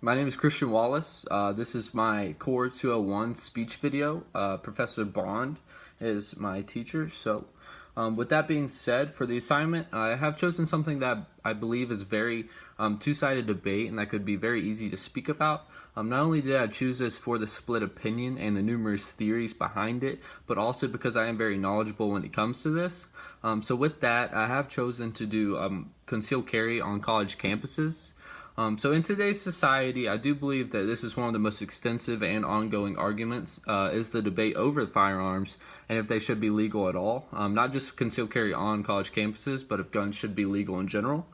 My name is Christian Wallace. This is my Core 201 speech video. Professor Bond is my teacher. With that being said, for the assignment, I have chosen something that I believe is very two-sided debate and that could be very easy to speak about. Not only did I choose this for the split opinion and the numerous theories behind it, but also because I am very knowledgeable when it comes to this. So with that, I have chosen to do concealed carry on college campuses. So in today's society, I do believe that this is one of the most extensive and ongoing arguments, is the debate over firearms and if they should be legal at all. Not just concealed carry on college campuses, but if guns should be legal in general.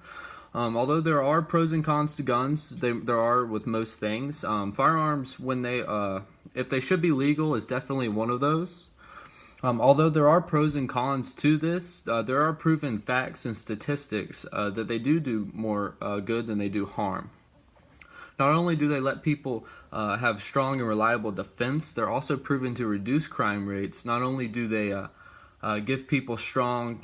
Although there are pros and cons to guns, there are with most things. Firearms, if they should be legal, is definitely one of those. Although there are pros and cons to this, there are proven facts and statistics that they do more good than they do harm. Not only do they let people have strong and reliable defense, they're also proven to reduce crime rates. Not only do they give people strong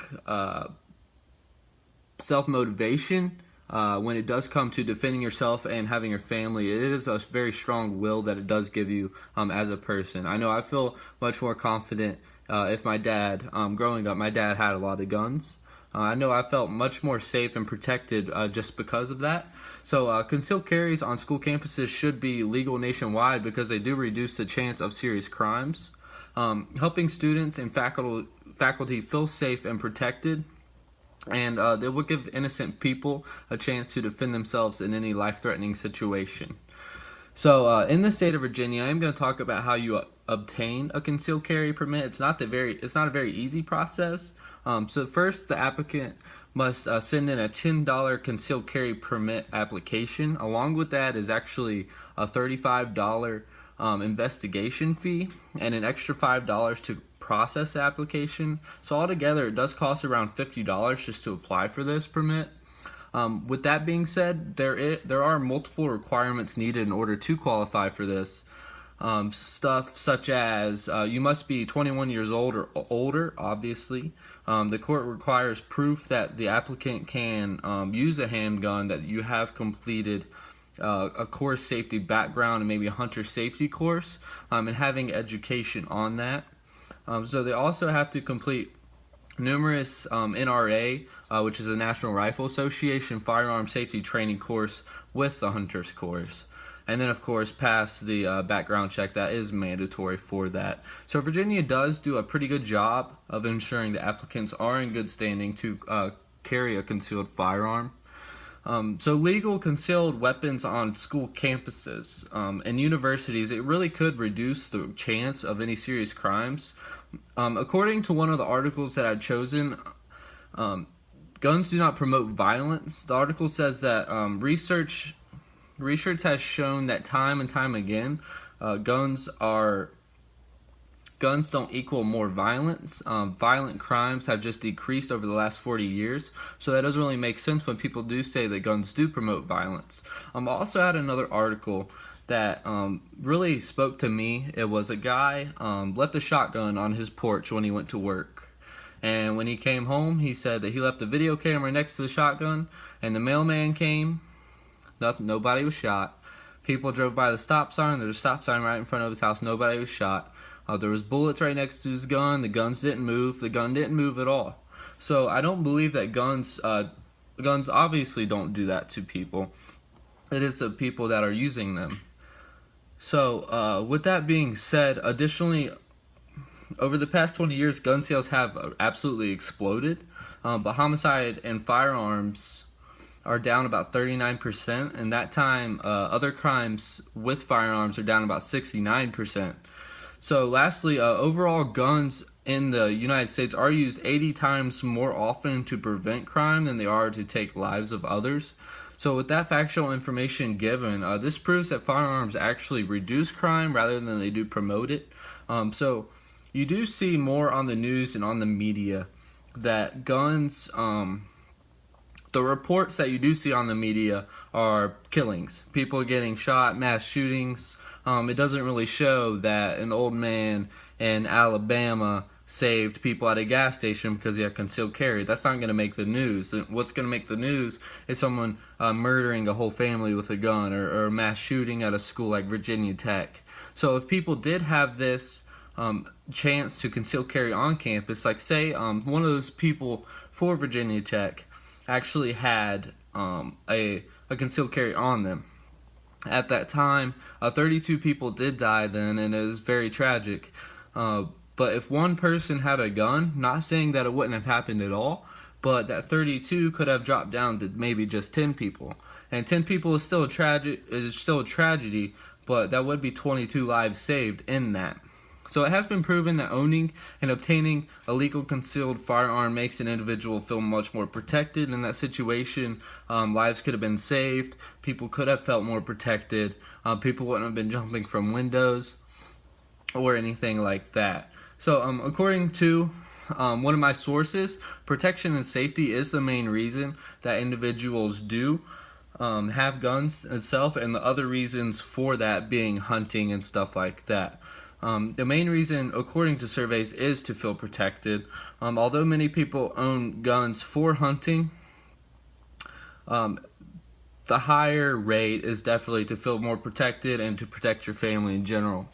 self-motivation when it does come to defending yourself and having your family, it is a very strong will that it does give you as a person. I know I feel much more confident if growing up, my dad had a lot of guns. I know I felt much more safe and protected just because of that. So concealed carries on school campuses should be legal nationwide because they do reduce the chance of serious crimes. Helping students and faculty feel safe and protected. And they will give innocent people a chance to defend themselves in any life-threatening situation. So in the state of Virginia, I'm going to talk about how you obtain a concealed carry permit. It's not a very easy process. So first, the applicant must send in a $10 concealed carry permit application. Along with that is actually a $35 investigation fee and an extra $5 to process the application. So altogether, it does cost around $50 just to apply for this permit. With that being said, there are multiple requirements needed in order to qualify for this. Stuff such as you must be 21 years old or older, obviously. The court requires proof that the applicant can use a handgun, that you have completed a course safety background and maybe a hunter safety course, and having education on that. So they also have to complete numerous NRA, which is the National Rifle Association firearm safety training course with the hunter's course. And then, of course, pass the background check that is mandatory for that. So Virginia does do a pretty good job of ensuring the applicants are in good standing to carry a concealed firearm. So legal concealed weapons on school campuses and universities, it really could reduce the chance of any serious crimes. According to one of the articles that I've chosen, guns do not promote violence. The article says that research has shown that time and time again, guns don't equal more violence. Violent crimes have just decreased over the last 40 years, so that doesn't really make sense when people do say that guns do promote violence. I also had another article that really spoke to me. It was a guy left a shotgun on his porch when he went to work. And when he came home, he said that he left a video camera next to the shotgun, and the mailman came. Nobody was shot. People drove by the stop sign. There's a stop sign right in front of his house. Nobody was shot. There was bullets right next to his gun. The guns didn't move. The gun didn't move at all. So I don't believe that guns obviously don't do that to people. It is the people that are using them. So with that being said, additionally, over the past 20 years, gun sales have absolutely exploded. But homicide and firearms are down about 39%, and that time other crimes with firearms are down about 69%. So lastly, overall guns in the United States are used 80 times more often to prevent crime than they are to take lives of others. So with that factual information given, this proves that firearms actually reduce crime rather than they do promote it. So you do see more on the news and on the media that guns, the reports that you do see on the media are killings, people getting shot, mass shootings. It doesn't really show that an old man in Alabama saved people at a gas station because he had concealed carry. That's not going to make the news. What's going to make the news is someone murdering a whole family with a gun, or a mass shooting at a school like Virginia Tech. So if people did have this chance to conceal carry on campus, like say one of those people for Virginia Tech actually had a concealed carry on them. At that time, 32 people did die then, and it was very tragic. But if one person had a gun, not saying that it wouldn't have happened at all, but that 32 could have dropped down to maybe just 10 people. And 10 people is still a tragedy, but that would be 22 lives saved in that. So it has been proven that owning and obtaining a legal concealed firearm makes an individual feel much more protected in that situation. Lives could have been saved. People could have felt more protected. People wouldn't have been jumping from windows or anything like that. So according to one of my sources, protection and safety is the main reason that individuals do have guns itself, and the other reasons for that being hunting and stuff like that. The main reason, according to surveys, is to feel protected. Although many people own guns for hunting, the higher rate is definitely to feel more protected and to protect your family in general.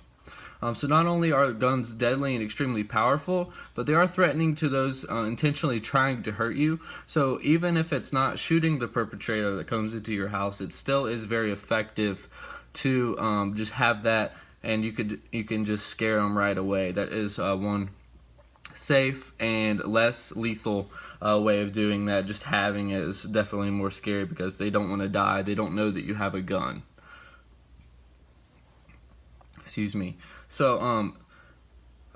So not only are guns deadly and extremely powerful, but they are threatening to those intentionally trying to hurt you. So even if it's not shooting the perpetrator that comes into your house, it still is very effective to just have that, and you can just scare them right away. That is one safe and less lethal way of doing that. Just having it is definitely more scary because they don't want to die. They don't know that you have a gun. Excuse me. So,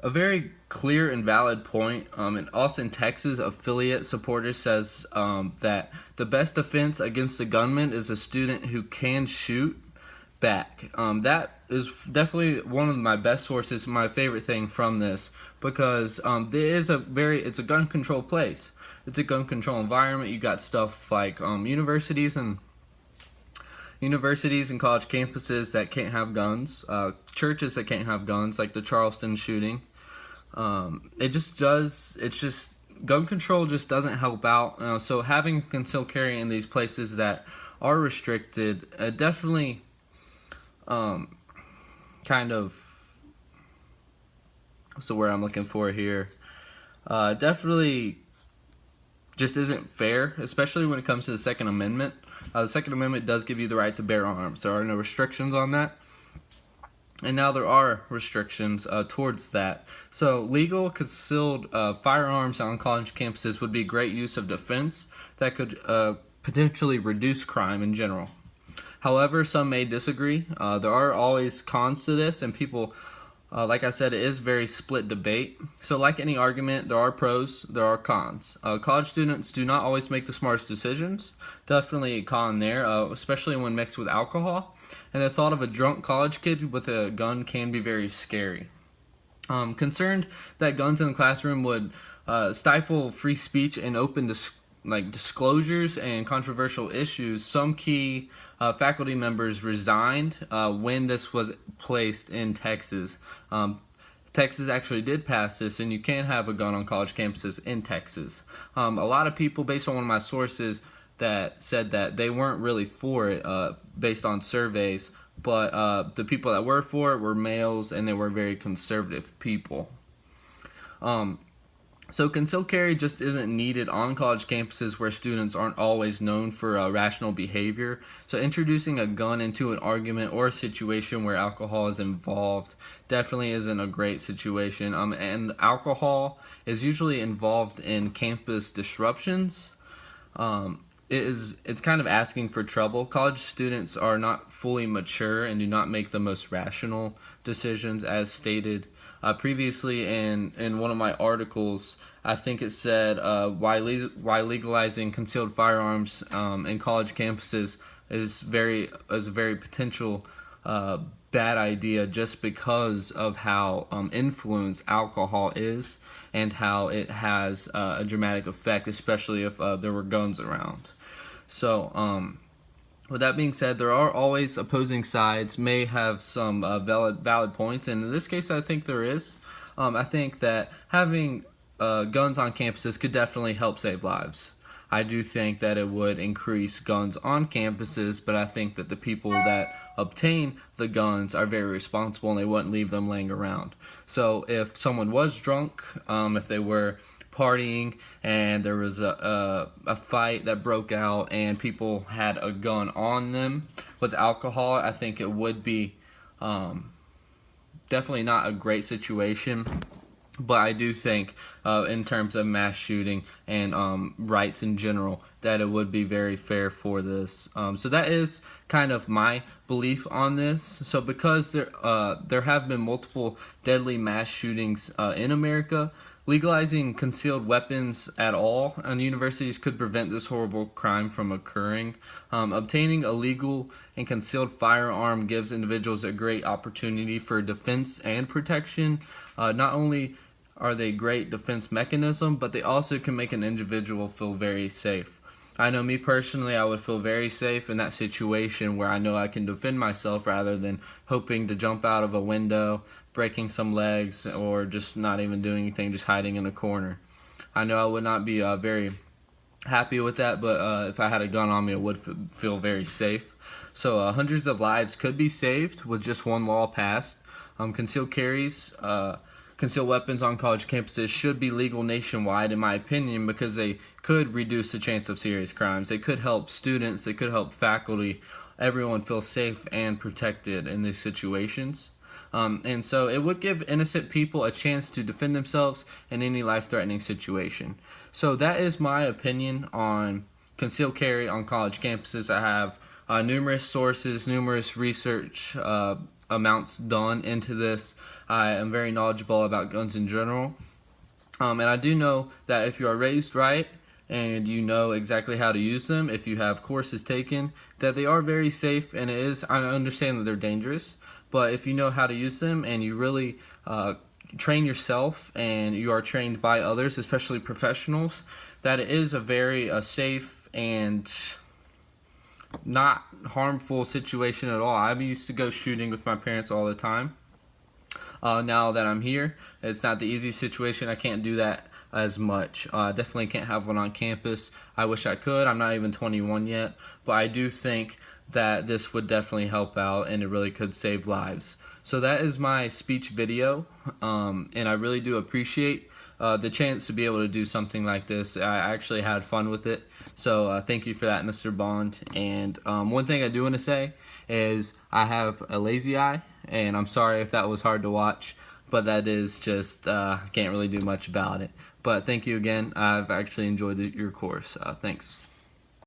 a very clear and valid point. In Austin, Texas, affiliate supporter says that the best defense against a gunman is a student who can shoot back. That is definitely one of my best sources, my favorite thing from this, because it's a gun control place. It's a gun control environment. You got stuff like universities and college campuses that can't have guns, churches that can't have guns, like the Charleston shooting. Gun control just doesn't help out. So having concealed carry in these places that are restricted definitely kind of, what's the word I'm looking for here? Definitely just isn't fair, especially when it comes to the Second Amendment. The Second Amendment does give you the right to bear arms. There are no restrictions on that. And now there are restrictions towards that. So legal concealed firearms on college campuses would be great use of defense that could potentially reduce crime in general. However, some may disagree. There are always cons to this, and people, like I said, it is very split debate. So like any argument, there are pros, there are cons. College students do not always make the smartest decisions. Definitely a con there, especially when mixed with alcohol. And the thought of a drunk college kid with a gun can be very scary. Concerned that guns in the classroom would stifle free speech and open disclosures and controversial issues, some key faculty members resigned when this was placed in Texas. Texas actually did pass this, and you can have a gun on college campuses in Texas. A lot of people, based on one of my sources, that said that they weren't really for it based on surveys, but the people that were for it were males, and they were very conservative people. So concealed carry just isn't needed on college campuses where students aren't always known for rational behavior. So introducing a gun into an argument or a situation where alcohol is involved definitely isn't a great situation. And alcohol is usually involved in campus disruptions. It's kind of asking for trouble. College students are not fully mature and do not make the most rational decisions, as stated previously in one of my articles. I think it said why legalizing concealed firearms in college campuses is a very potential bad idea, just because of how influenced alcohol is and how it has a dramatic effect, especially if there were guns around. So with that being said, there are always opposing sides, may have some valid points, and in this case I think there is. I think that having guns on campuses could definitely help save lives. I do think that it would increase guns on campuses, but I think that the people that obtain the guns are very responsible and they wouldn't leave them laying around. So if someone was drunk, if they were partying and there was a fight that broke out and people had a gun on them with alcohol, I think it would be definitely not a great situation. But I do think, in terms of mass shooting and rights in general, that it would be very fair for this. So that is kind of my belief on this. So because there have been multiple deadly mass shootings in America, legalizing concealed weapons at all on universities could prevent this horrible crime from occurring. Obtaining a legal and concealed firearm gives individuals a great opportunity for defense and protection. Not only are they great defense mechanism, but they also can make an individual feel very safe. I know me personally, I would feel very safe in that situation where I know I can defend myself rather than hoping to jump out of a window, breaking some legs, or just not even doing anything, just hiding in a corner. I know I would not be very happy with that, but if I had a gun on me, I would feel very safe. So hundreds of lives could be saved with just one law passed. Concealed weapons on college campuses should be legal nationwide, in my opinion, because they could reduce the chance of serious crimes. They could help students, they could help faculty, everyone feel safe and protected in these situations. And so it would give innocent people a chance to defend themselves in any life-threatening situation. So that is my opinion on concealed carry on college campuses. I have numerous sources, numerous research amounts done into this. I am very knowledgeable about guns in general. And I do know that if you are raised right and you know exactly how to use them, if you have courses taken, that they are very safe. And I understand that they're dangerous, but if you know how to use them and you really train yourself and you are trained by others, especially professionals, that it is a very safe and not harmful situation at all. I used to go shooting with my parents all the time. Now that I'm here, it's not the easiest situation. I can't do that as much. Definitely can't have one on campus. I wish I could. I'm not even 21 yet, but I do think that this would definitely help out and it really could save lives. So that is my speech video, and I really do appreciate the chance to be able to do something like this. I actually had fun with it, so thank you for that, Mr. Bond. And one thing I do want to say is I have a lazy eye, and I'm sorry if that was hard to watch, but that is just, can't really do much about it. But thank you again. I've actually enjoyed your course. Thanks.